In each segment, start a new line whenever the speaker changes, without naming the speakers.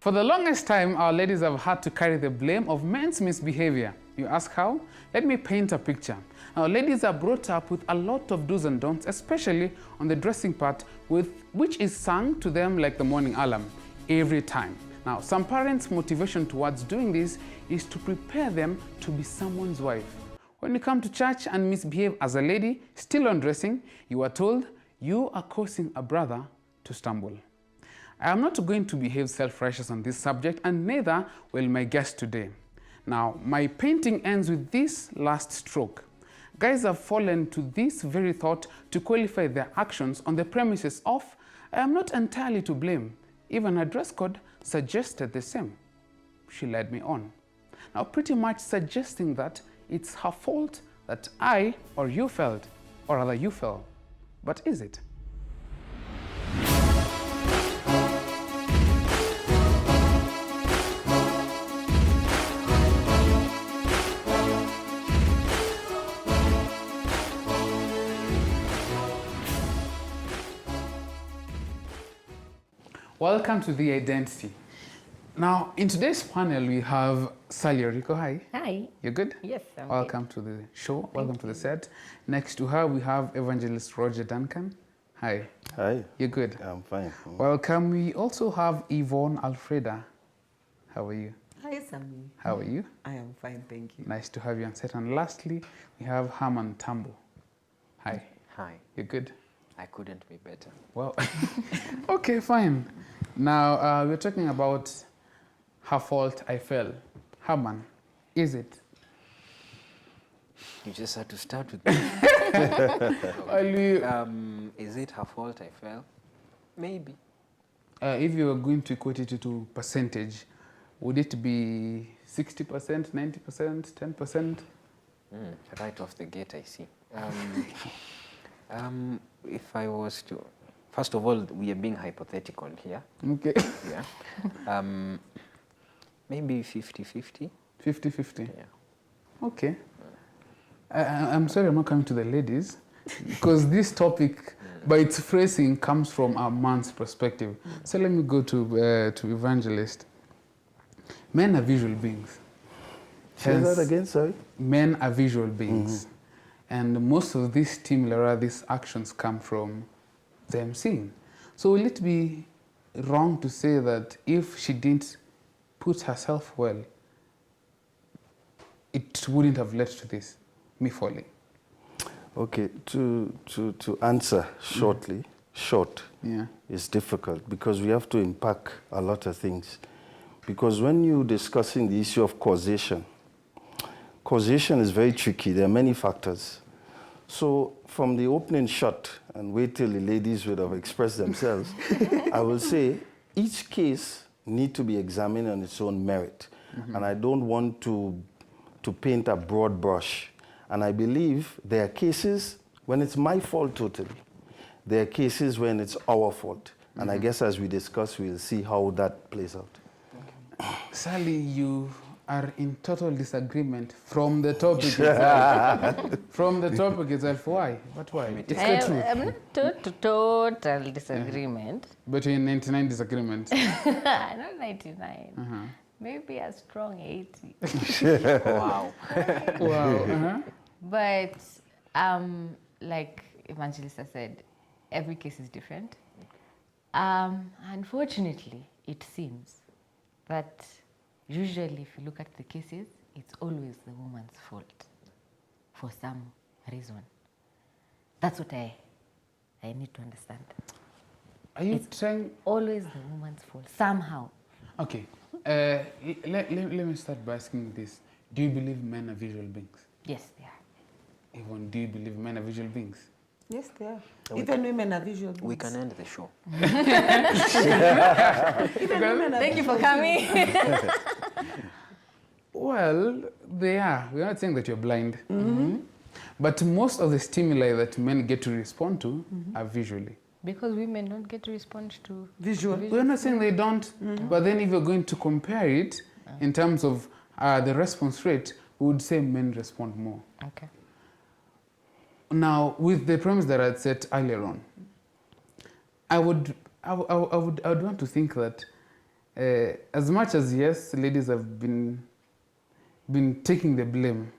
For the longest time, our ladies have had to carry the blame of men's misbehavior. You ask how? Let me paint a picture. Now, ladies are brought up with a lot of do's and don'ts, especially on the dressing part, which is sung to them like the morning alarm every time. Now, some parents' motivation towards doing this is to prepare them to be someone's wife. When you come to church and misbehave as a lady, still undressing, you are told you are causing a brother to stumble. I am not going to behave self-righteous on this subject, and neither will my guest today. Now, my painting ends with this last stroke. Guys have fallen to this very thought to qualify their actions on the premises of, I am not entirely to blame. Even her dress code suggested the same. She led me on. Now, pretty much suggesting that it's her fault that I or you failed, or rather you fell. But is it? Welcome to The Identity. Now, in today's panel, we have Sally Rico. Hi.
Hi.
You good?
Yes, I'm
Welcome to the show. Welcome to the set. Next to her, we have Evangelist Roger Duncan. Hi.
Hi.
You good?
I'm fine.
Welcome. We also have Yvonne Alfreda. How are you?
Hi, Sammy.
How are you?
I am fine, thank you.
Nice to have you on set. And lastly, we have Herman Tambo. Hi.
Hi.
You good?
I couldn't be better.
Well, okay, fine. Now, we're talking about her fault I fell. Herman, is it?
You just had to start with that.
Well,
Is it her fault I fell? Maybe.
if you were going to equate it to percentage, would it be 60%, 90%, 10%?
Right off the gate, I see. If I was to... First of all, we are being hypothetical here.
Okay.
Yeah. Maybe 50-50.
50-50?
Yeah.
Okay. I'm sorry I'm not coming to the ladies, because this topic, by its phrasing, comes from a man's perspective. So let me go to Evangelist. Men are visual beings.
Say that again, sorry?
Men are visual beings. And most of these stimuli, these actions come from them seeing. So will it be wrong to say that if she didn't put herself well, it wouldn't have led to this, me falling?
Okay, to answer shortly, short
Yeah.
is difficult because we have to unpack a lot of things. Because when you're discussing the issue of causation is very tricky. There are many factors. So from the opening shot, and wait till the ladies would have expressed themselves, I will say each case need to be examined on its own merit. And I don't want to paint a broad brush. And I believe there are cases when it's my fault totally. There are cases when it's our fault. And I guess as we discuss, we'll see how that plays out.
Sally, you are in total disagreement from the topic itself. From the topic itself. Why? But why? It's the truth.
I'm not total disagreement.
Between 99 disagreement.
Not 99. Maybe a strong 80.
Wow.
Wow.
But like Evangelista said, every case is different. Unfortunately, it seems that usually if you look at the cases, it's always the woman's fault for some reason. That's what I need to understand.
Are you trying?
Always the woman's fault, somehow.
Okay. Let me start by asking this. Do you believe men are visual beings?
Yes, they are.
Yvonne, do you believe men are visual beings?
Yes, they are. Even women are visual beings.
We can end the show.
Even women are
Thank you for
visual
coming.
Well, they are. We're not saying that you're blind. But most of the stimuli that men get to respond to are visually.
Because women don't get to respond to
Visual.
We're not saying they don't, but then if you're going to compare it in terms of the response rate, we would say men respond more.
Okay.
Now, with the premise that I'd set earlier on, I would want to think that as much as yes, ladies have been taking the blame.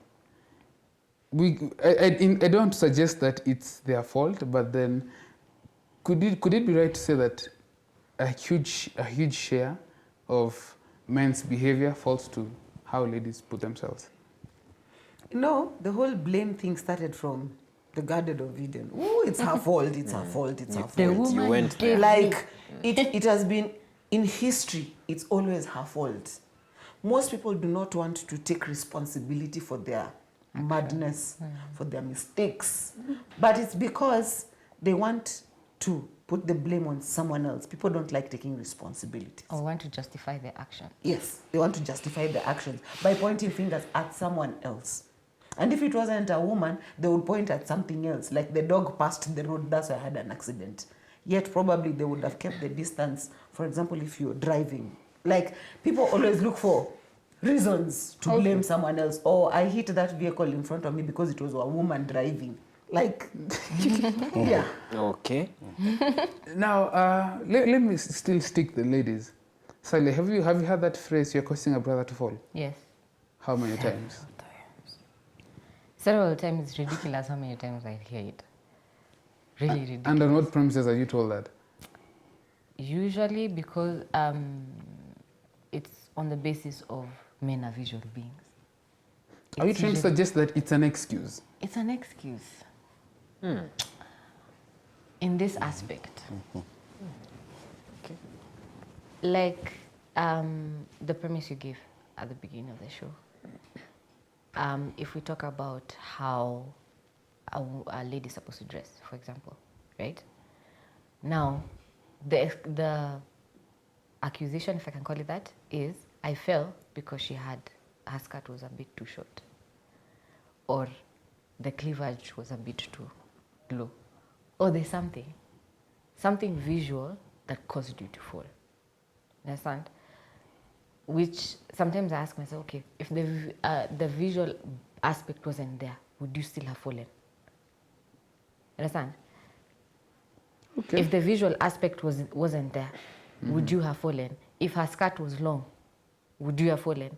I don't suggest that it's their fault, but then could it be right to say that a huge share of men's behavior falls to how ladies put themselves?
No, the whole blame thing started from the Garden of Eden. Oh, it's her fault, it's her fault, it's her fault.
The woman
went
gave
Like, it has been, in history, it's always her fault. Most people do not want to take responsibility for their madness, for their mistakes. But it's because they want to put the blame on someone else. People don't like taking responsibility.
or want to justify their action.
Yes, they want to justify the actions by pointing fingers at someone else. And if it wasn't a woman, they would point at something else, like the dog passed the road, that's why I had an accident. Yet probably they would have kept the distance. For example, if you're driving. Like, people always look for reasons to blame someone else. Oh, I hit that vehicle in front of me because it was a woman driving. Like, yeah.
Okay.
Now, let me still stick the ladies. Sally, have you heard that phrase, you're causing a brother to fall?
Yes.
How many times?
Several times. It's ridiculous how many times I hear it. Really ridiculous.
And on what premises are you told that?
Usually because it's on the basis of men are visual beings.
Are you
It's
trying to
usually-
suggest that it's an excuse?
It's an excuse. In this aspect. Like the premise you gave at the beginning of the show. If we talk about how a lady is supposed to dress, for example, right? Now, the accusation, if I can call it that, is I fell because her skirt was a bit too short, or the cleavage was a bit too low, or there's something visual that caused you to fall. Understand? Which sometimes I ask myself, okay, if the visual aspect wasn't there, would you still have fallen? Understand?
Okay.
If the visual aspect wasn't there, would you have fallen? If her skirt was long, would you have fallen?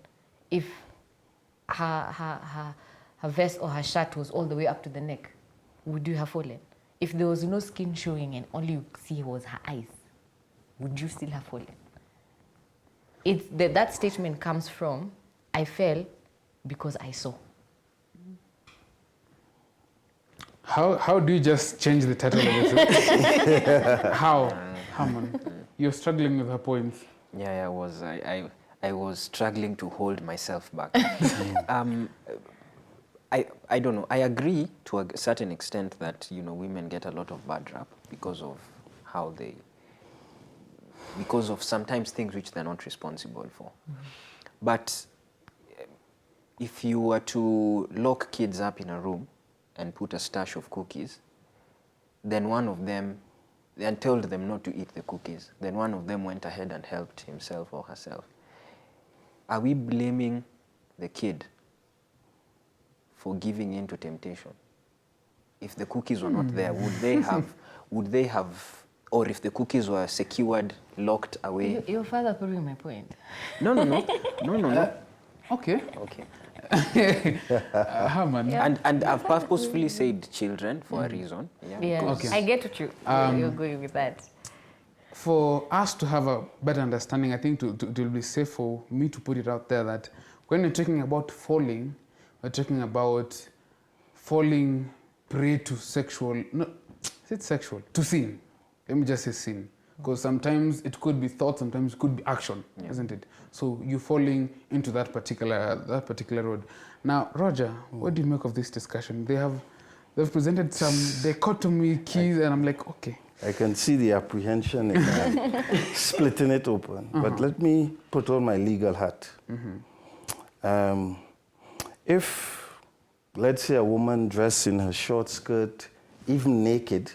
If her vest or her shirt was all the way up to the neck, would you have fallen? If there was no skin showing and all you see was her eyes, would you still have fallen? That statement comes from, I fell because I saw.
How do you just change the title of it? How? Haman, you're struggling with her points.
Yeah, I was struggling to hold myself back. I don't know. I agree to a certain extent that, you know, women get a lot of bad rap because of how they, because of sometimes things which they're not responsible for. But if you were to lock kids up in a room and put a stash of cookies, then one of them, and told them not to eat the cookies, then one of them went ahead and helped himself or herself. Are we blaming the kid for giving in to temptation? If the cookies were not there, would they have, or if the cookies were secured, locked away?
Your father proving my point.
No.
Okay.
Okay.
Haman.
Yeah.
And I've purposefully said children for a reason.
Yeah,
Okay.
I get what you're going with that.
For us to have a better understanding, I think it will be safe for me to put it out there that when we're talking about falling, we're talking about falling prey to sexual, no, is it sexual? To sin. Let me just say sin. Because sometimes it could be thought, sometimes it could be action, isn't it? So you're falling into that particular road. Now, Roger, what do you make of this discussion? They've presented some dichotomy keys, and I'm like, okay.
I can see the apprehension in splitting it open. But let me put on my legal hat. If, let's say, a woman dressed in her short skirt, even naked,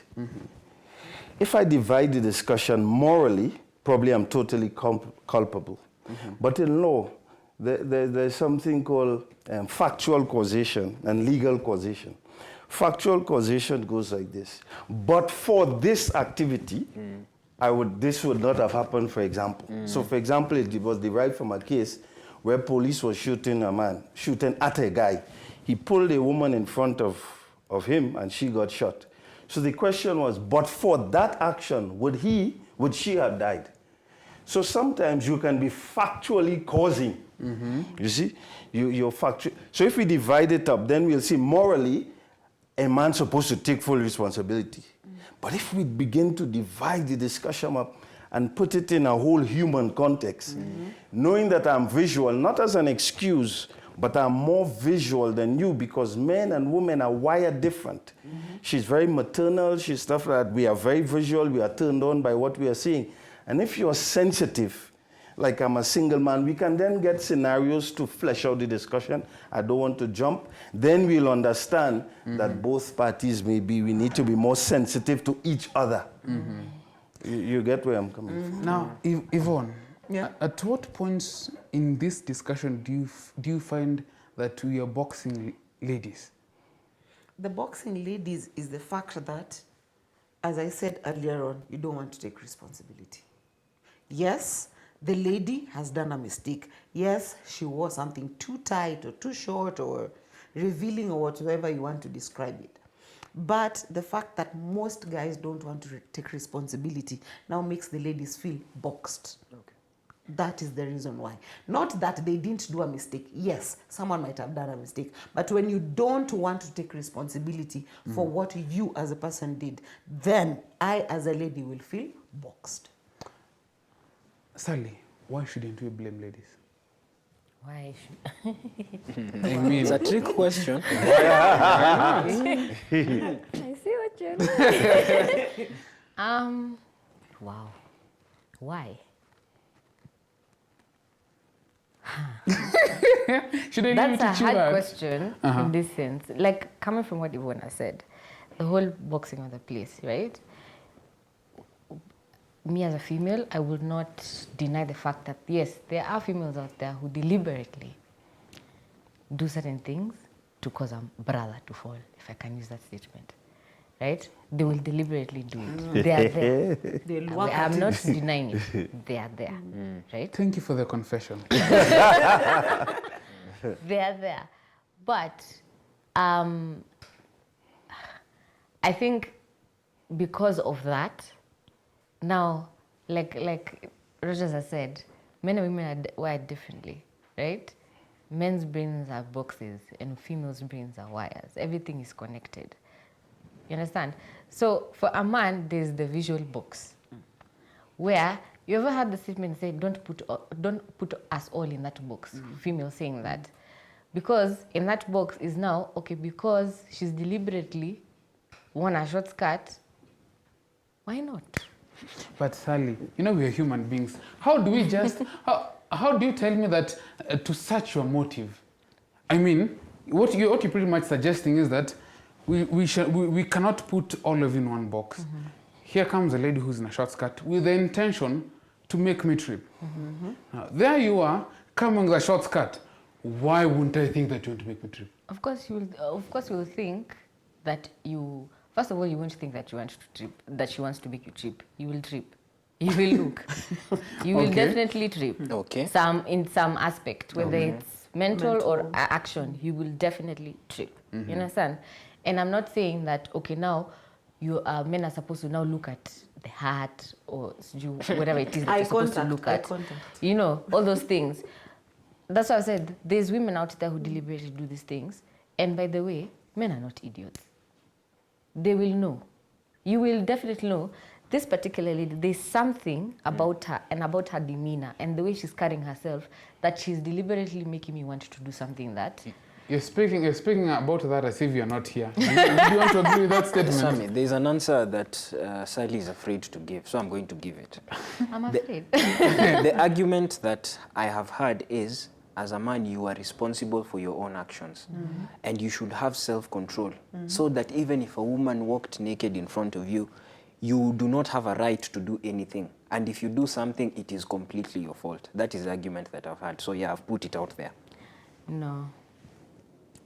if I divide the discussion morally, probably I'm totally culpable. But in law, there's something called factual causation and legal causation. Factual causation goes like this. But for this activity, this would not have happened, for example. So, for example, it was derived from a case where police was shooting at a guy. He pulled a woman in front of him and she got shot. So the question was, but for that action, would she have died? So sometimes you can be factually causing. You see, you're factual. So if we divide it up, then we'll see morally, a man's supposed to take full responsibility. But if we begin to divide the discussion up and put it in a whole human context, knowing that I'm visual, not as an excuse, but I'm more visual than you because men and women are wired different. She's very maternal, she's stuff like that. We are very visual, we are turned on by what we are seeing. And if you're sensitive, like I'm a single man, we can then get scenarios to flesh out the discussion. I don't want to jump. Then we'll understand that both parties we need to be more sensitive to each other. You get where I'm coming from.
Now, Yvonne,
Yeah.
at what points in this discussion do you find that we are boxing ladies?
The boxing ladies is the fact that, as I said earlier on, you don't want to take responsibility. Yes, the lady has done a mistake. Yes, she wore something too tight or too short or revealing or whatever you want to describe it. But the fact that most guys don't want to take responsibility now makes the ladies feel boxed.
Okay.
That is the reason why. Not that they didn't do a mistake. Yes, someone might have done a mistake. But when you don't want to take responsibility for what you as a person did, then I as a lady will feel boxed.
Sally, why shouldn't we blame ladies?
Why should
I mean,
It's a trick question.
I see what you're doing. Wow. Why?
should I leave
That's
it
a
to you
hard
out?
question in this sense. Like, coming from what Yvonne has said, the whole boxing of the place, right? Me as a female, I would not deny the fact that, yes, there are females out there who deliberately do certain things to cause a brother to fall, if I can use that statement, right? They will deliberately do it. They are there.
They'll work at
I'm
it.
not denying it. They are there, right?
Thank you for the confession.
They are there. But I think because of that, now, like Rogers has said, men and women are wired differently, right? Men's brains are boxes and females' brains are wires. Everything is connected. You understand? So for a man, there's the visual box, where you ever had the statement say, don't put us all in that box. Female saying that. Because in that box is now, okay, because she's deliberately worn a short skirt, why not?
But Sally, you know we are human beings. How do we just, how do you tell me that to search your motive? I mean, what you're pretty much suggesting is that we cannot put all of in one box. Here comes a lady who's in a short skirt with the intention to make me trip. Now, there you are, coming with a short skirt. Why wouldn't I think that you want to make me trip?
Of course you will think that you, first of all, you won't think that you want to trip, that she wants to make you trip. You will trip. You will look. You will definitely trip.
Okay.
In some aspect, whether it's mental or action, you will definitely trip. You understand? And I'm not saying that, okay, now men are supposed to now look at the heart or whatever it is that you're supposed to look at. You know, all those things. That's why I said there's women out there who deliberately do these things. And by the way, men are not idiots. They will know. You will definitely know. This particular lady, there's something about her and about her demeanor and the way she's carrying herself that she's deliberately making me want to do something that...
You're speaking about that as if you're not here. Do you want to agree with that statement?
Sammy, there's an answer that Sally is afraid to give, so I'm going to give it.
I'm afraid.
The argument that I have heard is, as a man, you are responsible for your own actions. And you should have self-control. So that even if a woman walked naked in front of you, you do not have a right to do anything. And if you do something, it is completely your fault. That is the argument that I've had. So yeah, I've put it out there.
No.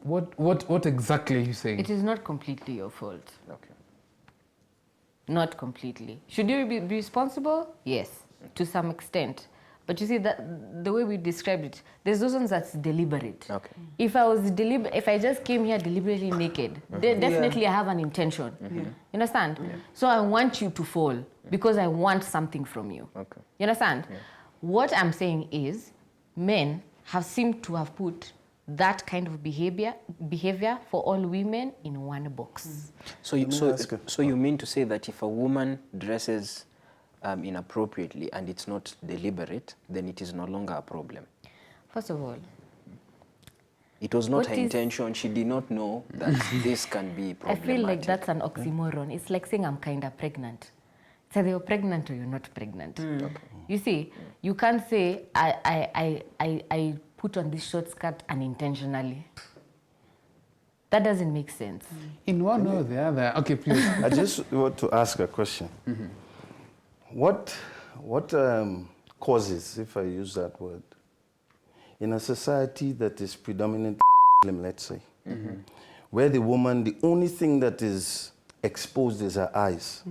What exactly are you saying?
It is not completely your fault.
Okay.
Not completely. Should you be responsible? Yes, to some extent. But you see that the way we described it, there's those ones that's deliberate.
Okay.
If I just came here deliberately naked, definitely I have an intention. You understand? So I want you to fall because I want something from you.
Okay.
You understand? What I'm saying is, men have seemed to have put that kind of behavior for all women in one box.
So you mean to say that if a woman dresses inappropriately and it's not deliberate, then it is no longer a problem?
First of all,
it was not
what
her
is-
intention. She did not know that this can be
I
problematic.
feel like that's an oxymoron. It's like saying I'm kind of pregnant. It's either you're pregnant or you're not pregnant. You see, you can't say I put on this short skirt unintentionally. That doesn't make sense.
In one way or the other. Okay, please.
I just want to ask a question. What causes, if I use that word, in a society that is predominantly Muslim, let's say, where the woman, the only thing that is exposed is her eyes.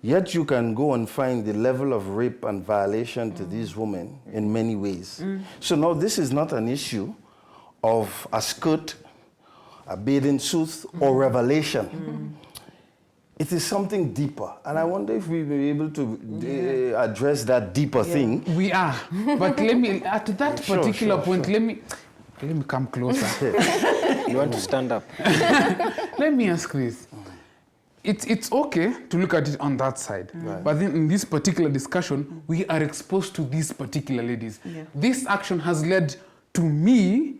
Yet you can go and find the level of rape and violation to these women in many ways. So now this is not an issue of a skirt, a bathing suit, or revelation. It is something deeper. And I wonder if we will be able to address that deeper thing.
We are. But let me, at that
Sure,
particular
sure,
point,
sure.
let me come closer.
You want to stand up?
Let me ask this. It's okay to look at it on that side. But then in this particular discussion, we are exposed to these particular ladies. This action has led to me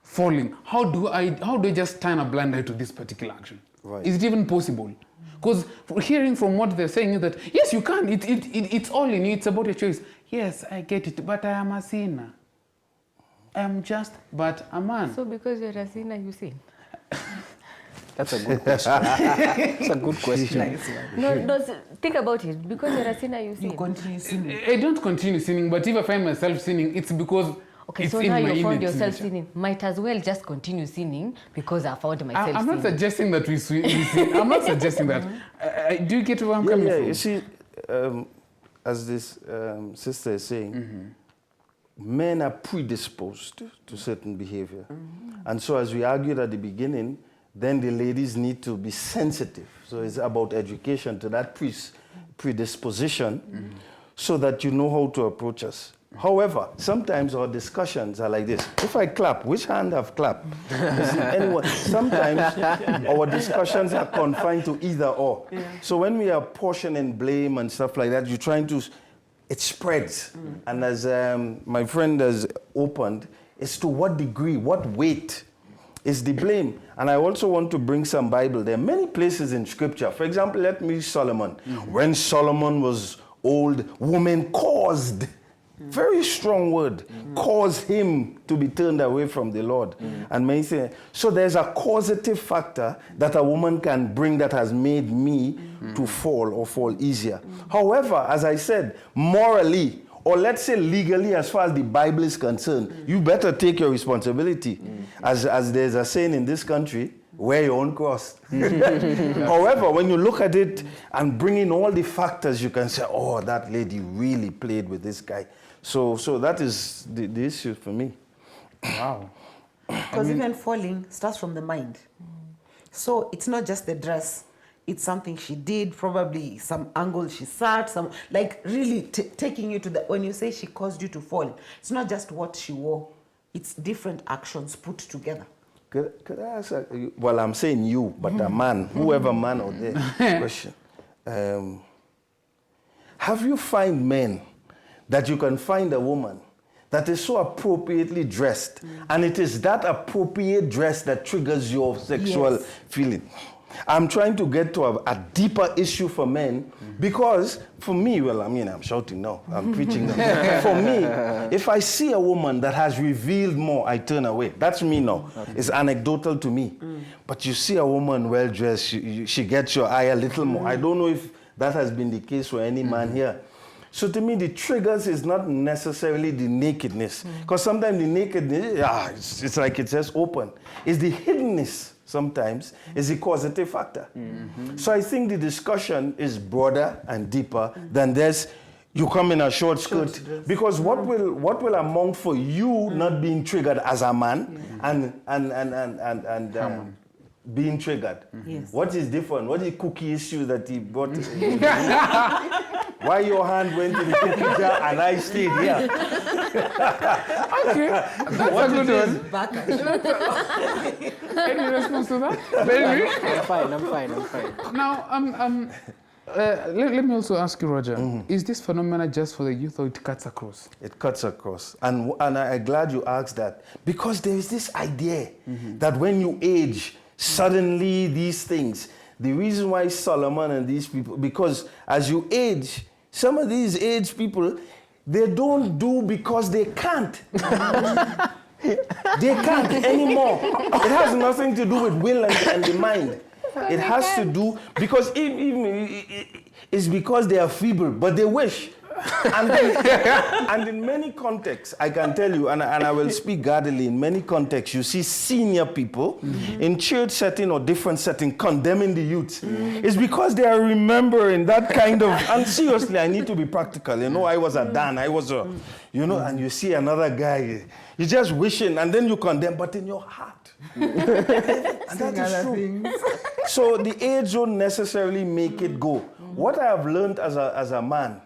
falling. How do I just turn a blind eye to this particular action?
Right.
Is it even possible? Because hearing from what they're saying is that, yes, you can. It's all in you. It's about your choice. Yes, I get it, but I am a sinner. I am just but a man.
So because you're a sinner, you sin?
That's a good question. That's a good question.
No, think about it. Because you're a sinner, you sin.
You continue sinning.
I don't continue sinning, but if I find myself sinning, it's because
Okay,
it's
so
in
now
my
you found
innate
yourself
nature.
sinning. Might as well just continue sinning because I found myself
I'm not
sinning.
suggesting that we sin. I'm not suggesting that. Do you get where I'm coming from?
You see, as this sister is saying, men are predisposed to certain behavior. And so as we argued at the beginning, then the ladies need to be sensitive. So it's about education to that predisposition so that you know how to approach us. However, sometimes our discussions are like this. If I clap, which hand have clapped? Sometimes our discussions are confined to either or. So when we are portioning blame and stuff like that, you're trying to, it spreads. And as my friend has opened, it's to what degree, what weight is the blame. And I also want to bring some Bible. There are many places in Scripture. For example, let me use Solomon. When Solomon was old, women caused, very strong word, caused him to be turned away from the Lord. And many things. So there's a causative factor that a woman can bring that has made me to fall or fall easier. However, as I said, morally, or let's say legally, as far as the Bible is concerned, you better take your responsibility. As there's a saying in this country, wear your own cross. However, when you look at it and bring in all the factors, you can say, oh, that lady really played with this guy. So that is the issue for me.
Wow.
Because even falling starts from the mind. So it's not just the dress. It's something she did, probably some angle she sat, some like really taking you to the, when you say she caused you to fall, it's not just what she wore. It's different actions put together.
Could I ask, well, I'm saying you, but a man, whoever man out there, question. Have you find men that you can find a woman that is so appropriately dressed, and it is that appropriate dress that triggers your sexual feeling? I'm trying to get to a deeper issue for men because for me, well, I mean, I'm shouting now, I'm preaching now. For me, if I see a woman that has revealed more, I turn away. That's me now. It's anecdotal to me. But you see a woman well-dressed, she gets your eye a little more. I don't know if that has been the case for any man here. So to me, the triggers is not necessarily the nakedness. Because sometimes the nakedness, it's like it's just open. It's the hiddenness sometimes is the causative factor. So I think the discussion is broader and deeper than this. You come in a short skirt. Because what will amount for you not being triggered as a man and being triggered?
Yes.
What is different? What is the cookie issue that he brought? Why your hand went in the cookie jar and I stayed here?
Okay, that's a good one.
Back and
Any response to that? Baby?
I'm fine.
Now, let me also ask you, Roger, is this phenomenon just for the youth or it cuts across?
It cuts across. And I'm glad you asked that. Because there is this idea that when you age, suddenly these things, the reason why Solomon and these people, because as you age, some of these aged people, they don't do because they can't. They can't anymore. It has nothing to do with will and the mind. It has to do, because it's because they are feeble, but they wish. And in many contexts, I can tell you, and I will speak guardedly, in many contexts, you see senior people in church setting or different setting condemning the youth. It's because they are remembering that kind of, and seriously, I need to be practical. You know, I was a Dan, I was a, you know, and you see another guy, you're just wishing, and then you condemn, but in your heart. And that is true. So the age don't necessarily make it go. What I have learned as a man,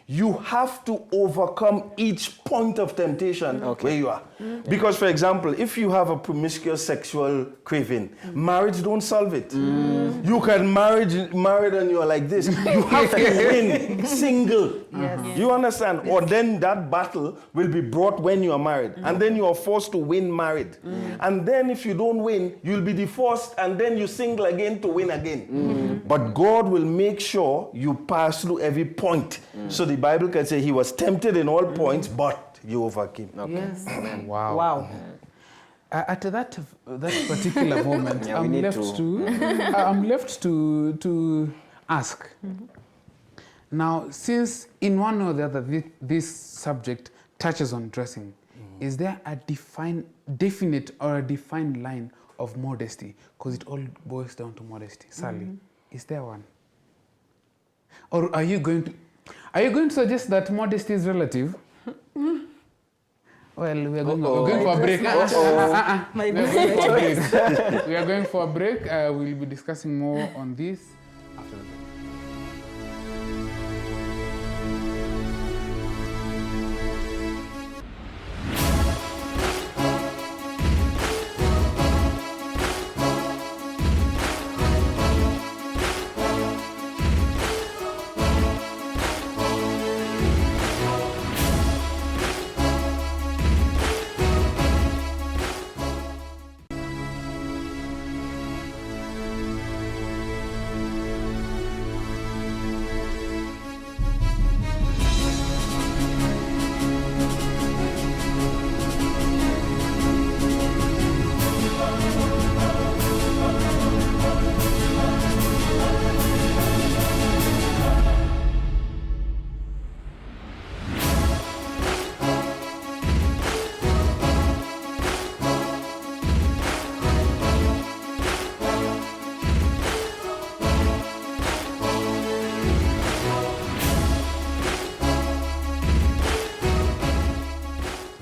you have to overcome each point of temptation where you are. Because, for example, if you have a promiscuous sexual craving, marriage don't solve it. You can married and you're like this. You have to win single. You understand? Or then that battle will be brought when you are married. And then you are forced to win married. And then if you don't win, you'll be divorced and then you single again to win again. But God will make sure you pass through every point. So the Bible can say he was tempted in all points, but you overcame.
Yes.
Wow.
Wow.
At that particular moment, I'm left to ask. Now, since in one or the other this subject touches on dressing, is there a definite line of modesty? Because it all boils down to modesty. Sally, is there one? Or are you going to suggest that modesty is relative? Well, we are going for a break. We are going for a break. We'll be discussing more on this after the break.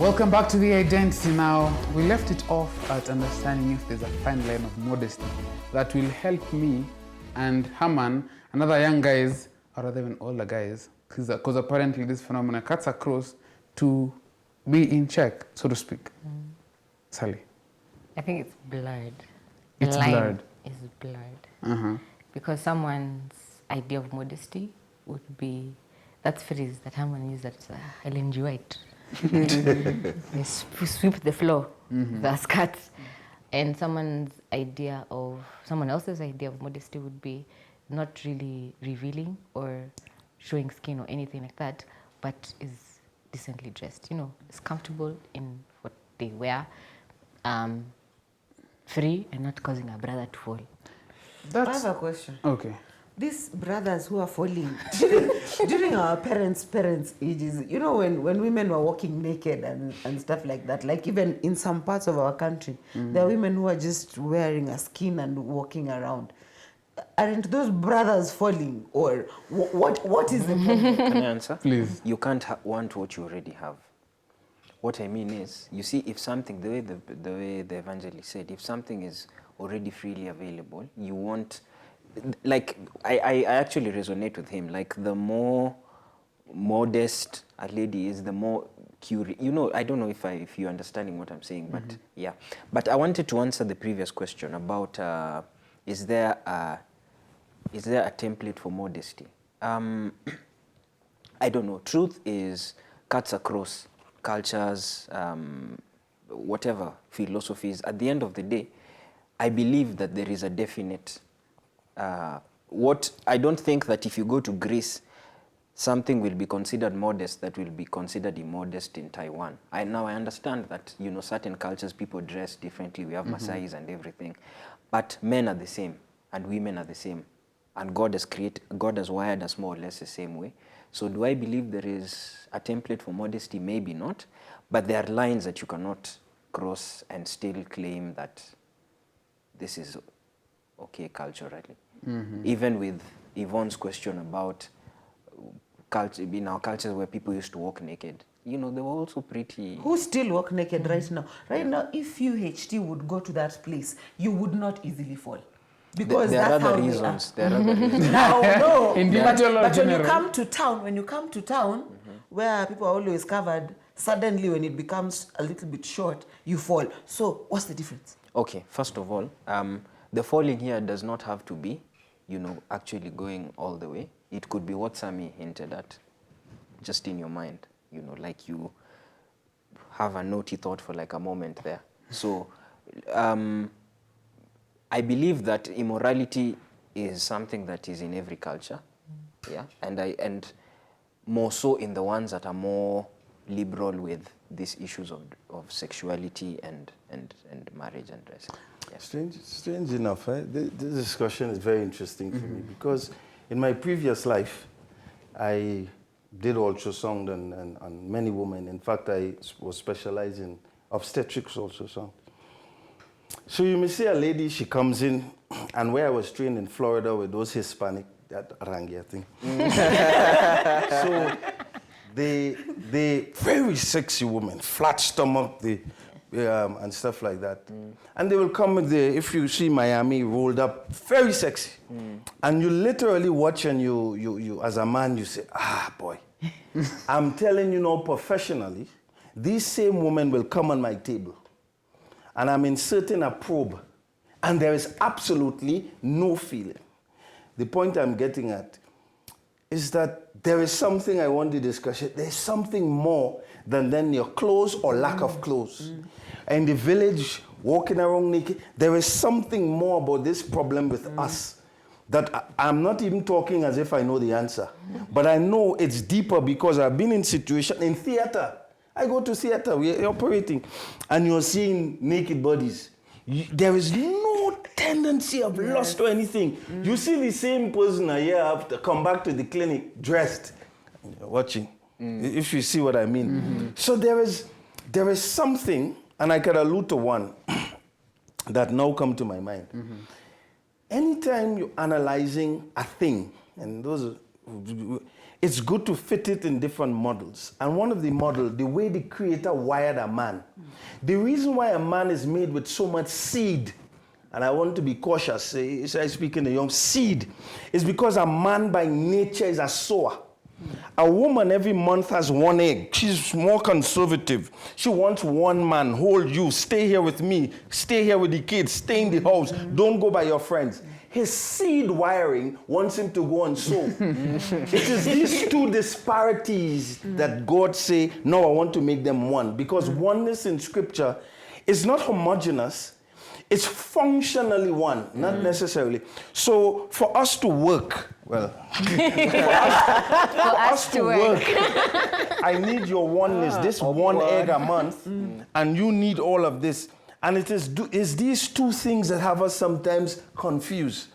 Welcome back to the Identity. Now, we left it off at understanding if there's a fine line of modesty that will help me and Herman and other young guys, or rather even older guys, because apparently this phenomenon cuts across, to be in check, so to speak. Sally?
I think it's blurred.
It's
The line
blurred.
is blurred. Because someone's idea of modesty would be that phrase that Herman used, that Ellen G. White. They sweep the floor, the skirt. And someone else's idea of modesty would be not really revealing or showing skin or anything like that, but is decently dressed. You know, is comfortable in what they wear, free and not causing a brother to fall.
I have a question.
Okay.
these brothers who are falling during our parents' ages, you know, when women were walking naked and stuff like that, like even in some parts of our country, there are women who are just wearing a skin and walking around. Aren't those brothers falling, or what is the problem?
Can I answer?
Please.
You can't want what you already have. What I mean is, you see, if something, the way the evangelist said, if something is already freely available, you want, like, I actually resonate with him. Like, the more modest a lady is, the more curious. You know, I don't know if you're understanding what I'm saying, but yeah. But I wanted to answer the previous question about is there a template for modesty? I don't know. Truth is cuts across cultures, whatever philosophies. At the end of the day, I believe that there is a definite. I don't think that if you go to Greece, something will be considered modest that will be considered immodest in Taiwan. I understand that, you know, certain cultures, people dress differently. We have Maasais and everything, but men are the same and women are the same, and God has wired us more or less the same way. So do I believe there is a template for modesty? Maybe not, but there are lines that you cannot cross and still claim that this is okay culturally. Even with Yvonne's question about culture, in our cultures where people used to walk naked, you know, they were also pretty...
Who still walk naked right now? Right now, if you HT would go to that place, you would not easily fall. Because
there are
that's how
other
they
reasons. There are other reasons.
No.
Individual or
But when you
general?
come to town, where people are always covered, suddenly when it becomes a little bit short, you fall. So what's the difference?
Okay, first of all, the falling here does not have to be, you know, actually going all the way. It could be what Sami hinted at, just in your mind, you know, like you have a naughty thought for like a moment there. So I believe that immorality is something that is in every culture, yeah, and more so in the ones that are more liberal with these issues of sexuality and marriage and dressing. Yes.
Strange enough, this discussion is very interesting for me, because in my previous life, I did ultrasound on many women. In fact, I was specialized in obstetrics ultrasound. So you may see a lady, she comes in, and where I was trained in Florida with those Hispanic, that Rangia thing. So they very sexy women, flat stomach, and stuff like that. And they will come with if you see Miami rolled up, very sexy. And you literally watch, and you as a man, you say, ah, boy. I'm telling you now, professionally, these same women will come on my table, and I'm inserting a probe, and there is absolutely no feeling. The point I'm getting at is that there is something I want to discuss. There's something more than your clothes or lack of clothes. In the village, walking around naked, there is something more about this problem with us that I'm not even talking as if I know the answer. But I know it's deeper, because I've been in situations in theater. I go to theater, we're operating, and you're seeing naked bodies. There is no tendency of lust or anything. You see the same person a year after come back to the clinic dressed, watching, if you see what I mean. So there is something, and I can allude to one that now come to my mind. Anytime you're analyzing a thing, and it's good to fit it in different models. And one of the models, the way the creator wired a man. The reason why a man is made with so much seed, and I want to be cautious, I speak in the young, seed, is because a man by nature is a sower. A woman every month has one egg. She's more conservative. She wants one man, hold you, stay here with me, stay here with the kids, stay in the house, don't go by your friends. His seed wiring wants him to go and sow. It is these two disparities that God say, no, I want to make them one. Because oneness in scripture is not homogeneous. It's functionally one, not necessarily. So for us to work, well, for us to work, I need your oneness, this one egg a month, and you need all of this. And it is these two things that have us sometimes confused.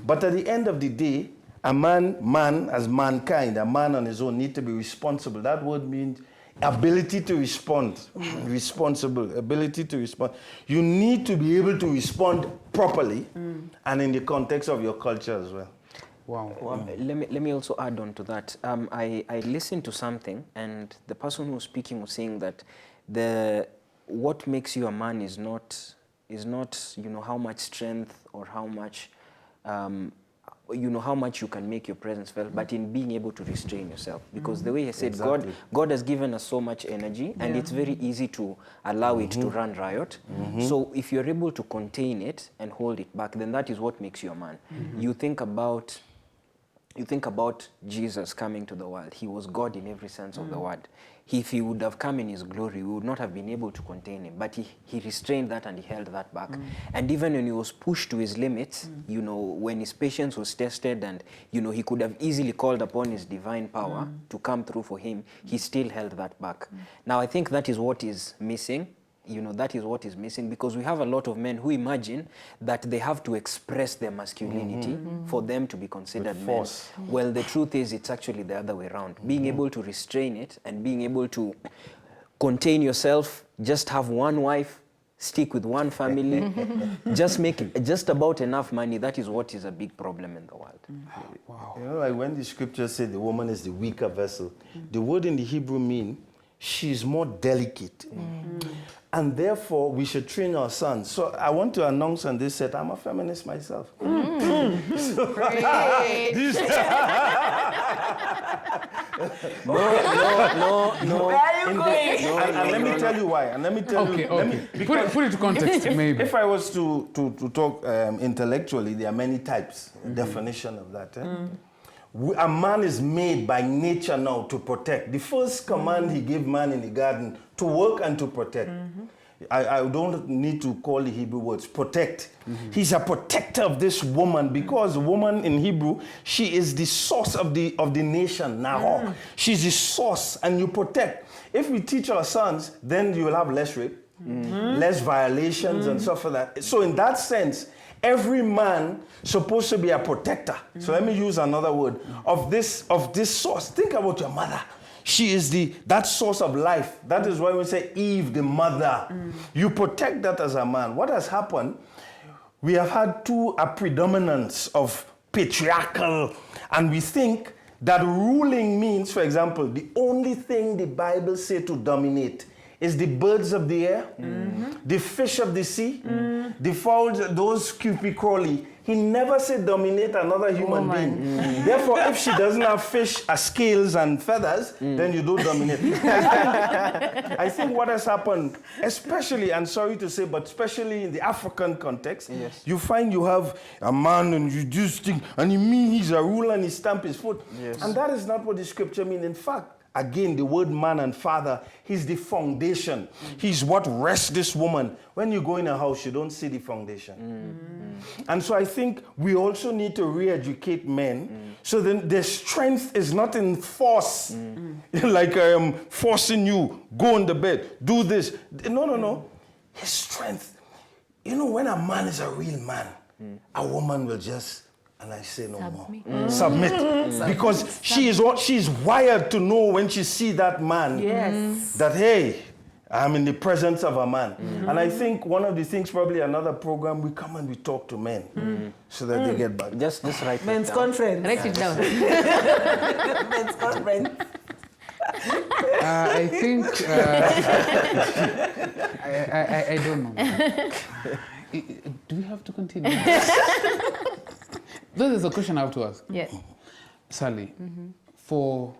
But at the end of the day, a man as mankind, a man on his own, need to be responsible. That word means ability to respond, responsible, ability to respond. You need to be able to respond properly and in the context of your culture as well.
Wow.
Let me also add on to that. I listened to something, and the person who was speaking was saying that what makes you a man is not how much strength or how much how much you can make your presence felt, but in being able to restrain yourself. Because the way he said,
Exactly.
God has given us so much energy, and it's very easy to allow it to run riot. So if you're able to contain it and hold it back, then that is what makes you a man. You think about Jesus coming to the world. He was God in every sense of the word. If he would have come in his glory, we would not have been able to contain him. But he restrained that and he held that back. And even when he was pushed to his limits, when his patience was tested and, he could have easily called upon his divine power to come through for him, he still held that back. Now, I think that is what is missing. That is what is missing, because we have a lot of men who imagine that they have to express their masculinity for them to be considered men. Well, the truth is it's actually the other way around. Being able to restrain it and being able to contain yourself, just have one wife, stick with one family, just make just about enough money, that is what is a big problem in the world.
Wow. Like when the scriptures say the woman is the weaker vessel, the word in the Hebrew means she's more delicate. And therefore, we should train our sons. So I want to announce on this set, I'm a feminist myself.
Where are you going?
And let me tell you why. And let me tell you.
Okay. Put it to context, maybe.
If I was to talk intellectually, there are many types, definition of that. A man is made by nature now to protect. The first command he gave man in the garden, to work and to protect. I don't need to call the Hebrew words, protect. He's a protector of this woman, because woman in Hebrew, she is the source of the nation now. She's the source, and you protect. If we teach our sons, then you will have less rape, less violations and stuff like that. So in that sense, every man supposed to be a protector. So let me use another word of this source. Think about your mother. She is that source of life. That is why we say Eve, the mother. You protect that as a man. What has happened? We have had a predominance of patriarchal, and we think that ruling means, for example, the only thing the Bible says to dominate is the birds of the air, the fish of the sea, the fowls, those creepy crawly. He never said dominate another human being. Therefore, if she doesn't have fish, scales and feathers, then you don't dominate. I think what has happened, especially, and sorry to say, but especially in the African context, you find you have a man and you just think, and he means he's a ruler and he stamp his foot. And that is not what the scripture means. In fact, again, the word man and father, he's the foundation. He's what rests this woman. When you go in a house, you don't see the foundation. And so I think we also need to re-educate men, so then their strength is not in force, like I am forcing you, go on the bed, do this. No. His strength. When a man is a real man, a woman will just, and I say no more. Submit. Because she's wired to know when she see that man, that, hey, I'm in the presence of a man. And I think one of the things, probably another program, we come and we talk to men so that they get back.
Just write it
Men's
down.
conference.
Write it down.
Men's conference.
I think I don't know. Do we have to continue? This is a question I have to ask.
Yes.
Sally, for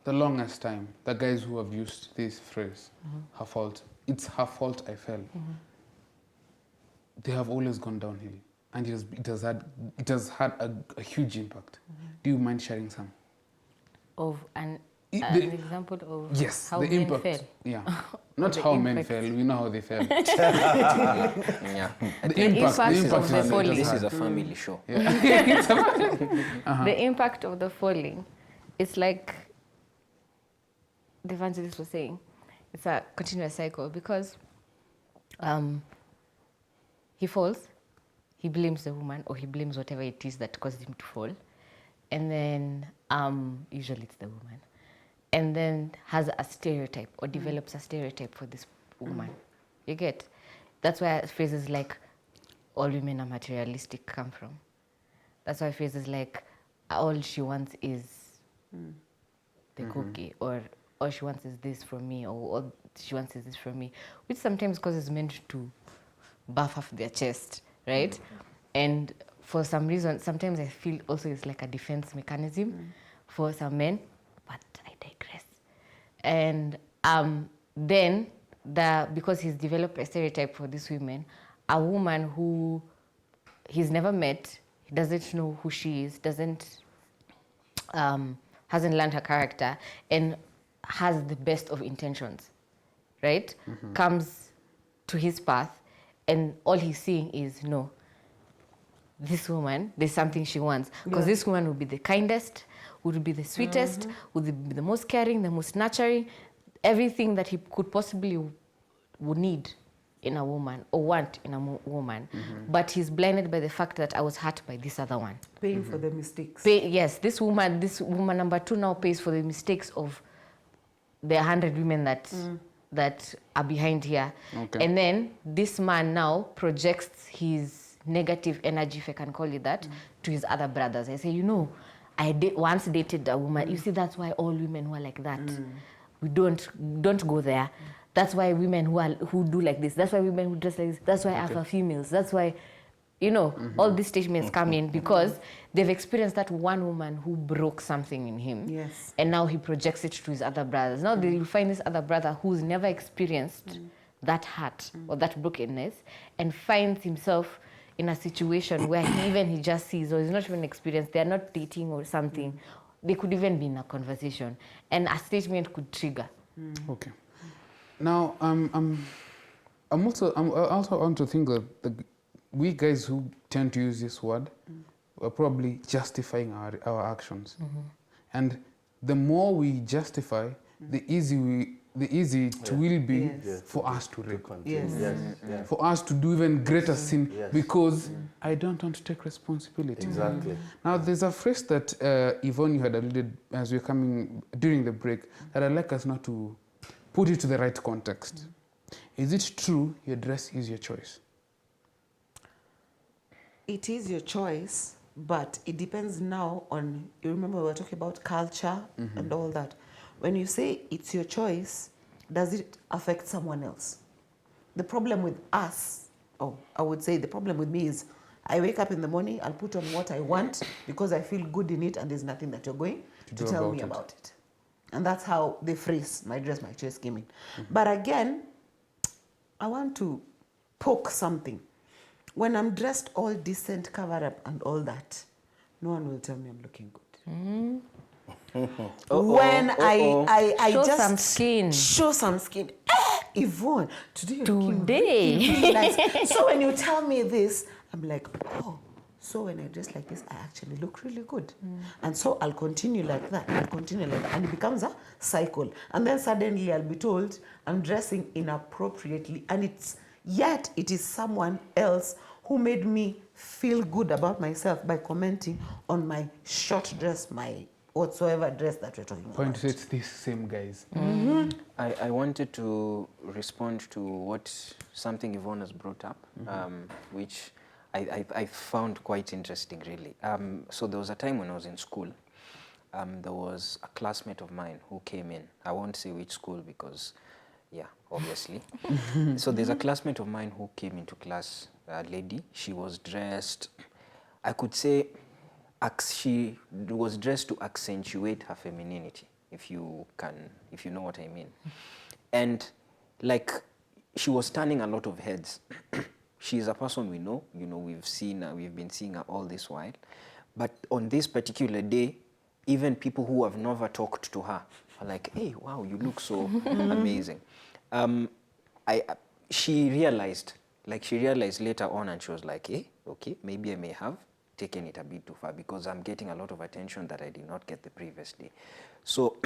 the longest time, the guys who have used this phrase, her fault, it's her fault I fell, they have always gone downhill. And it has had a huge impact. Do you mind sharing some?
Of an example of how
the
men
impact.
fell.
Yeah. Not how men fell, we know how they fell.
Yeah.
The impact
of the falling.
This is a family show.
The impact of the falling, it's like the evangelist was saying, it's a continuous cycle, because he falls, he blames the woman, or he blames whatever it is that caused him to fall, and then usually it's the woman, and then has a stereotype or develops a stereotype for this woman. You get? That's where phrases like all women are materialistic come from. That's why phrases like all she wants is the cookie, or all she wants is this from me, or all she wants is this from me, which sometimes causes men to buff up their chest, right? And for some reason, sometimes I feel also it's like a defense mechanism for some men, but I digress. And then, because he's developed a stereotype for these women, a woman who he's never met, he doesn't know who she is, hasn't learned her character, and has the best of intentions, right? Comes to his path, and all he's seeing is, no, this woman, there's something she wants. Because this woman would be the kindest, would be the sweetest, would be the most caring, the most nurturing, everything that he could possibly would need in a woman or want in a woman. But he's blinded by the fact that I was hurt by this other one.
Paying for the mistakes.
Yes, this woman number 2 now pays for the mistakes of the 100 women that are behind here.
Okay.
And then this man now projects his negative energy, if I can call it that, to his other brothers. I say, I once dated a woman. You see, that's why all women who are like that, we don't go there. That's why women who do like this. That's why women who dress like this. That's why alpha females. That's why, all these statements come in because they've experienced that one woman who broke something in him.
Yes.
And now he projects it to his other brothers. Now they will find this other brother who's never experienced that hurt or that brokenness, and finds himself in a situation where he just sees, or he's not even experienced, they're not dating or something. They could even be in a conversation, and a statement could trigger.
Okay. Now, I also want to think that we guys who tend to use this word are probably justifying our actions. And the more we justify, the easy it will be for us to rape. For us to do even greater sin because I don't want to take responsibility.
Exactly.
Now, there's a phrase that Yvonne, you had alluded as we were coming during the break that I'd like us now to put it to the right context. Is it true your dress is your choice?
It is your choice, but it depends now on, you remember we were talking about culture and all that. When you say it's your choice, does it affect someone else? The problem with us, I would say the problem with me is I wake up in the morning, I'll put on what I want because I feel good in it and there's nothing that you're going to tell me about it. And that's how the phrase, my dress, my choice came in. But again, I want to poke something. When I'm dressed all decent, cover up and all that, no one will tell me I'm looking good. When I
Show
just
some skin.
show some skin. Yvonne, today you're looking
Today.
really nice. So when you tell me this, I'm like, so when I dress like this, I actually look really good. And so I'll continue like that. And it becomes a cycle. And then suddenly I'll be told I'm dressing inappropriately. And yet it is someone else who made me feel good about myself by commenting on my short dress, my whatsoever dress that we're talking
Point
about.
it's these same guys.
I wanted to respond to something Yvonne has brought up, which I found quite interesting, really. So there was a time when I was in school. There was a classmate of mine who came in. I won't say which school because, obviously. So there's a classmate of mine who came into class, a lady. She was dressed, I could say, she was dressed to accentuate her femininity, if you know what I mean. And she was turning a lot of heads. She's a person we know, we've been seeing her all this while. But on this particular day, even people who have never talked to her are like, hey, wow, you look so amazing. She realized later on, and she was like, hey, okay, maybe I may have taken it a bit too far because I'm getting a lot of attention that I did not get the previous day. So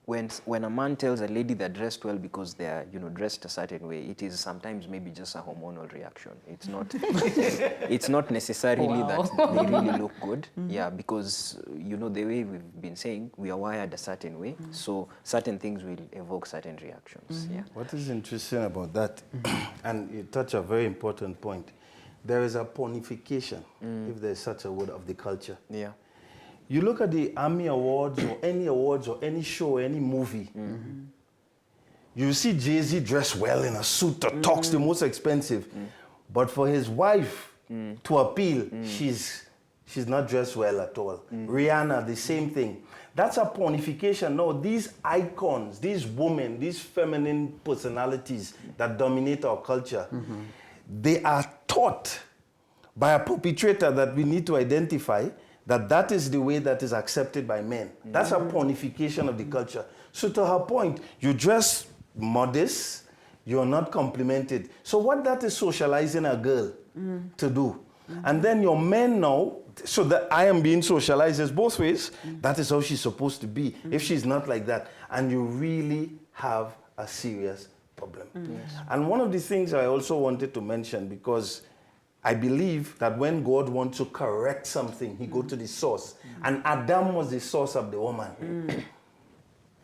when a man tells a lady they're dressed well because they're dressed a certain way, it is sometimes maybe just a hormonal reaction. It's not it's not necessarily that they really look good. Yeah, because the way we've been saying, we are wired a certain way, so certain things will evoke certain reactions. Yeah.
What is interesting about that, and you touch a very important point, there is a pornification, if there's such a word, of the culture.
Yeah.
You look at the Emmy Awards or any show, any movie, you see Jay-Z dressed well in a suit that talks the most expensive. But for his wife to appeal, she's not dressed well at all. Rihanna, the same thing. That's a pornification. No, these icons, these women, these feminine personalities that dominate our culture, they are taught by a perpetrator that we need to identify that is the way that is accepted by men. That's a pornification of the culture. So to her point, you dress modest, you're not complimented. So what that is socializing a girl to do. And then your men now, so that I am being socialized as both ways, that is how she's supposed to be. If she's not like that, and you really have a serious problem. And one of the things I also wanted to mention, because I believe that when God wants to correct something, he goes to the source. And Adam was the source of the woman.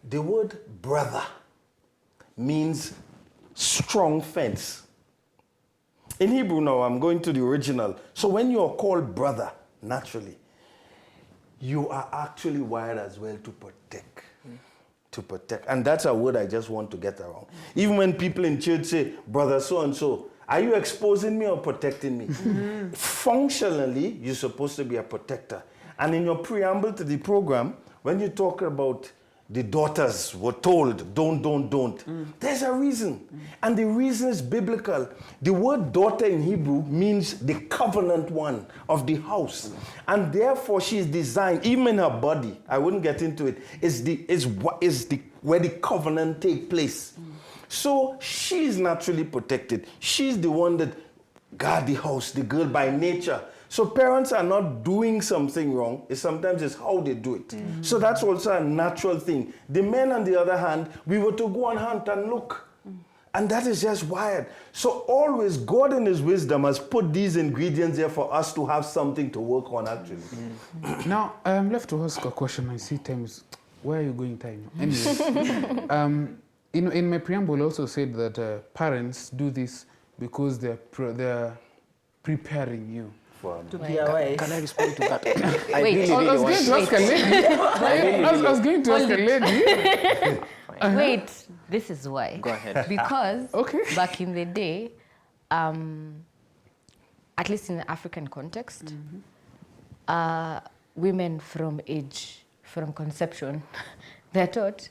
The word brother means strong fence. In Hebrew now, I'm going to the original. So when you are called brother, naturally, you are actually wired as well to protect. To protect. And that's a word I just want to get around. Even when people in church say, brother so-and-so, are you exposing me or protecting me? Functionally, you're supposed to be a protector. And in your preamble to the program, when you talk about the daughters were told, don't. There's a reason. And the reason is biblical. The word daughter in Hebrew means the covenant one of the house. And therefore she is designed, even in her body, I wouldn't get into it, where the covenant take place. So she's naturally protected. She's the one that guard the house, the girl by nature. So parents are not doing something wrong. Sometimes it's how they do it. So that's also a natural thing. The men, on the other hand, we were to go and hunt and look. And that is just wired. So always God in his wisdom has put these ingredients there for us to have something to work on actually.
Now, I'm left to ask a question. I see times. Where are you going, time? Anyway, in my preamble also said that parents do this because they're preparing you.
To be a wife.
Can I respond to that?
I was going to ask a lady.
Wait, this is why.
Go ahead.
Because back in the day, at least in the African context, women from conception, they're taught,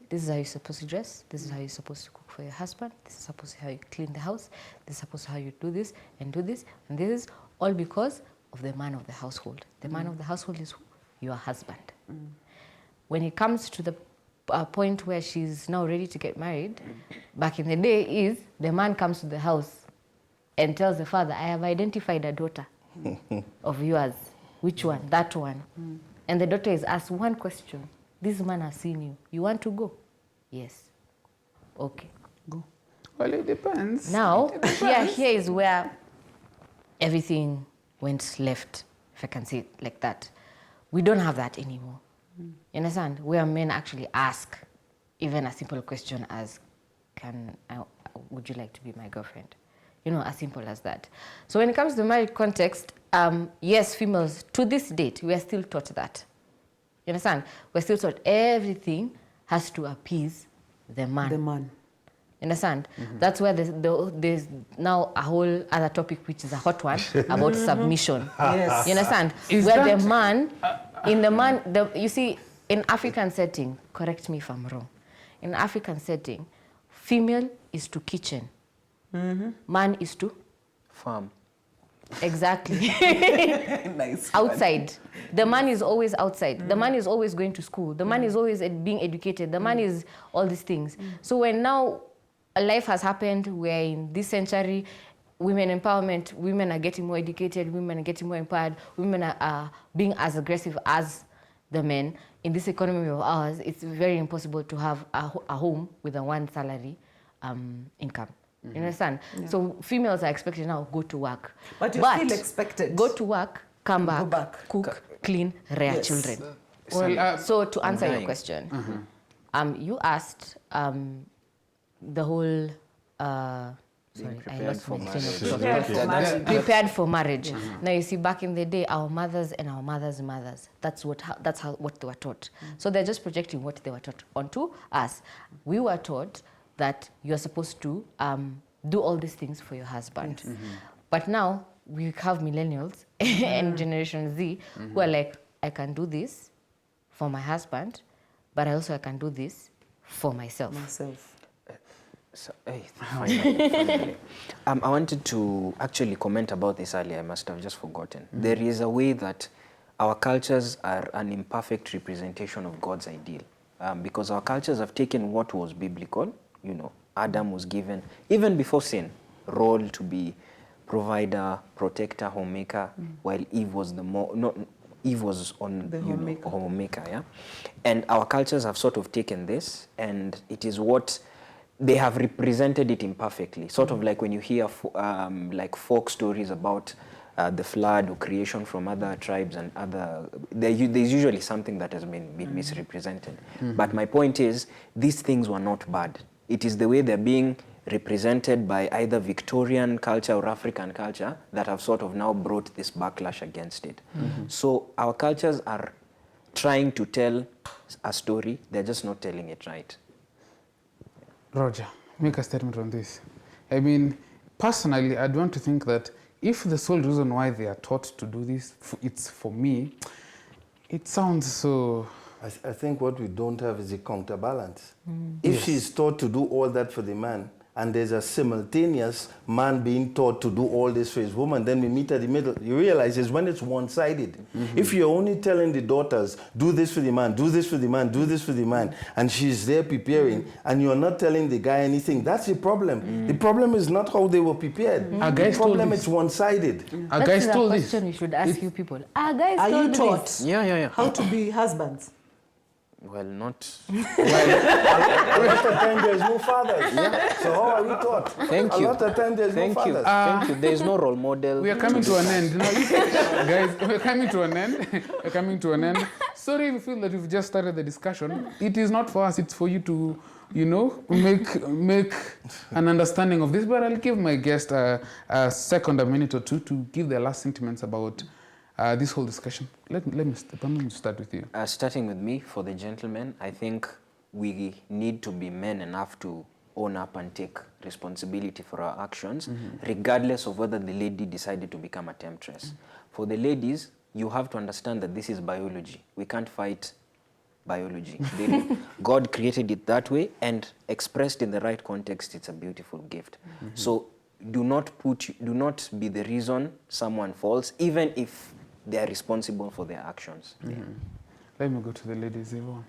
this is how you're supposed to dress, this is how you're supposed to cook for your husband, this is supposed to how you clean the house, this is supposed to how you do this, and this is all because of the man of the household. The man of the household is who? Your husband. When it comes to the point where she's now ready to get married, back in the day is the man comes to the house and tells the father, I have identified a daughter of yours. Which one? That one. And the daughter is asked one question. This man has seen you. You want to go? Yes. Okay, go.
Well, it depends.
Now, here is where everything went left, if I can say it like that. We don't have that anymore. You understand? Where men actually ask even a simple question as, would you like to be my girlfriend? As simple as that. So when it comes to the marriage context, yes, females, to this date, we are still taught that. You understand? We're still taught everything has to appease the man.
The man.
You understand? That's where there's now a whole other topic, which is a hot one, about submission.
Yes.
You understand? You see, in African setting, correct me if I'm wrong, in African setting, female is to kitchen, man is to?
Farm.
Exactly.
Nice.
Outside. The man is always outside. The man is always going to school. The man is always being educated. The man is all these things. So when now a life has happened where in this century, women empowerment, women are getting more educated, women are getting more empowered, women are being as aggressive as the men. In this economy of ours, it's very impossible to have a home with a one salary income. You understand?
Yeah.
So females are expected now go to work.
But you're still expected.
Go to work, come back,
Go back.
cook, clean, rear
Yes.
children.
Well,
So to answer your
dying.
question, you asked the whole. Sorry, I
prepared
lost
for
my train of
marriage.
thought. Prepared for marriage. Now you see, back in the day, our mothers and our mothers' mothers, that's what they were taught. So they're just projecting what they were taught onto us. We were taught that you're supposed to do all these things for your husband. But now we have millennials and Generation Z who are like, I can do this for my husband, but I can do this for myself.
So, hey, finally. I wanted to actually comment about this earlier. I must have just forgotten. There is a way that our cultures are an imperfect representation of God's ideal. Because our cultures have taken what was biblical. You know, Adam was given, even before sin, role to be provider, protector, homemaker, while Eve was Eve was on
The
homemaker, yeah. And our cultures have sort of taken this, and it is what they have represented it imperfectly. Sort of like when you hear like folk stories about the flood or creation from other tribes and other, there's usually something that has been misrepresented. But my point is, these things were not bad. It is the way they're being represented by either Victorian culture or African culture that have sort of now brought this backlash against it. So our cultures are trying to tell a story, they're just not telling it right.
Roger, make a statement on this. I mean, personally, I'd want to think that if the sole reason why they are taught to do this, it's for me, it sounds so...
I think what we don't have is a counterbalance. If she's taught to do all that for the man, and there's a simultaneous man being taught to do all this for his woman, then we meet at the middle. You realize it's when it's one-sided. If you're only telling the daughters, do this for the man, do this for the man, do this for the man, and she's there preparing, and you're not telling the guy anything, that's the problem. The problem is not how they were prepared. The problem is one-sided.
That's the question we should ask you people. Are
you taught
Yeah.
how to be husbands?
Well, not...
A lot of time there's no fathers. So how are we taught?
Thank you.
A lot of time there's no fathers.
Thank you. There is no role model.
We are coming to an end. Guys, we're coming to an end. We're coming to an end. Sorry if you feel that we've just started the discussion. It is not for us, it's for you to, you know, make an understanding of this. But I'll give my guest a minute or two to give their last sentiments about this whole discussion. Let me start with you.
Starting with me, for the gentlemen, I think we need to be men enough to own up and take responsibility for our actions, regardless of whether the lady decided to become a temptress. For the ladies, you have to understand that this is biology. We can't fight biology. God created it that way, and expressed in the right context, it's a beautiful gift. So do not be the reason someone falls, even if they are responsible for their actions.
Let me go to the ladies. Everyone.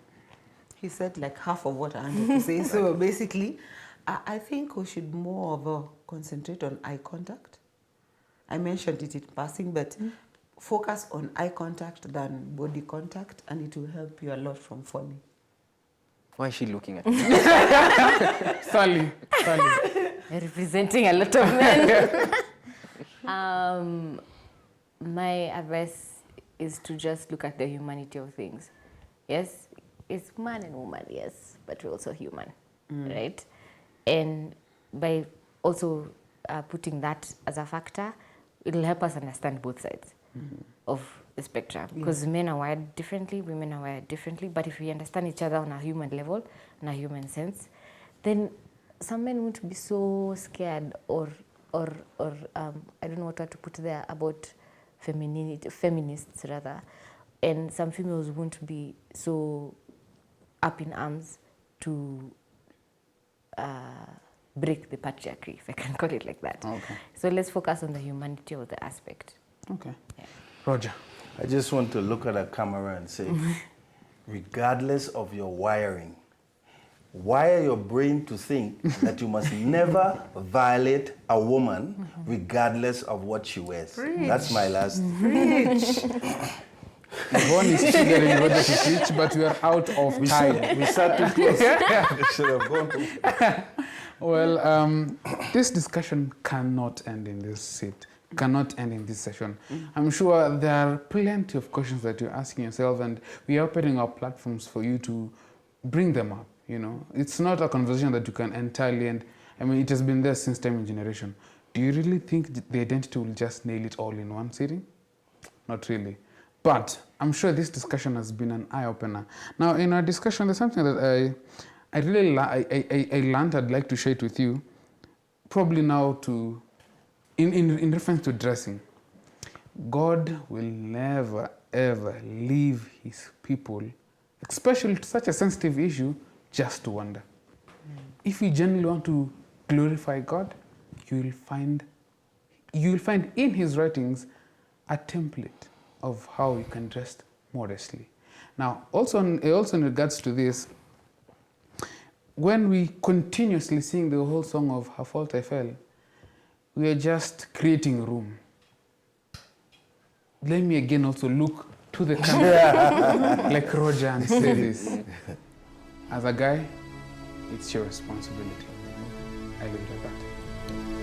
He said like half of what I wanted to say. So basically, I think we should more of a concentrate on eye contact. I mentioned it in passing, but focus on eye contact than body contact, and it will help you a lot from falling.
Why is she looking at me?
Sally.
Representing a lot of men. My advice is to just look at the humanity of things. Yes, it's man and woman, yes, but we're also human, right? And by also putting that as a factor, it'll help us understand both sides of the spectrum. Because men are wired differently, women are wired differently, but if we understand each other on a human level, in a human sense, then some men won't be so scared or I don't know what to put there about femininity, feminists rather, and some females won't be so up in arms to break the patriarchy, if I can call it like that.
Okay.
So let's focus on the humanity of the aspect.
Okay. Yeah. Roger.
I just want to look at a camera and say, regardless of your wiring, wire your brain to think that you must never violate a woman regardless of what she wears. That's my last.
Yvonne is triggering Roger to teach, but we are out of time.
We sat too close. We should have gone.
Well, this discussion cannot end in this seat, cannot end in this session. I'm sure there are plenty of questions that you're asking yourself, and we are opening our platforms for you to bring them up. You know, it's not a conversation that you can entirely end. I mean, it has been there since time and generation. Do you really think the identity will just nail it all in one sitting? Not really. But I'm sure this discussion has been an eye-opener. Now, in our discussion, there's something that I really I learned. I'd like to share it with you. Probably now in reference to dressing. God will never, ever leave his people, especially to such a sensitive issue, just to wonder. If you genuinely want to glorify God, you will find in his writings a template of how you can dress modestly. Now, also in regards to this, when we continuously sing the whole song of Her Fault I Fell, we are just creating room. Let me again also look to the camera like Roger and say this. As a guy, it's your responsibility. I leave it at that.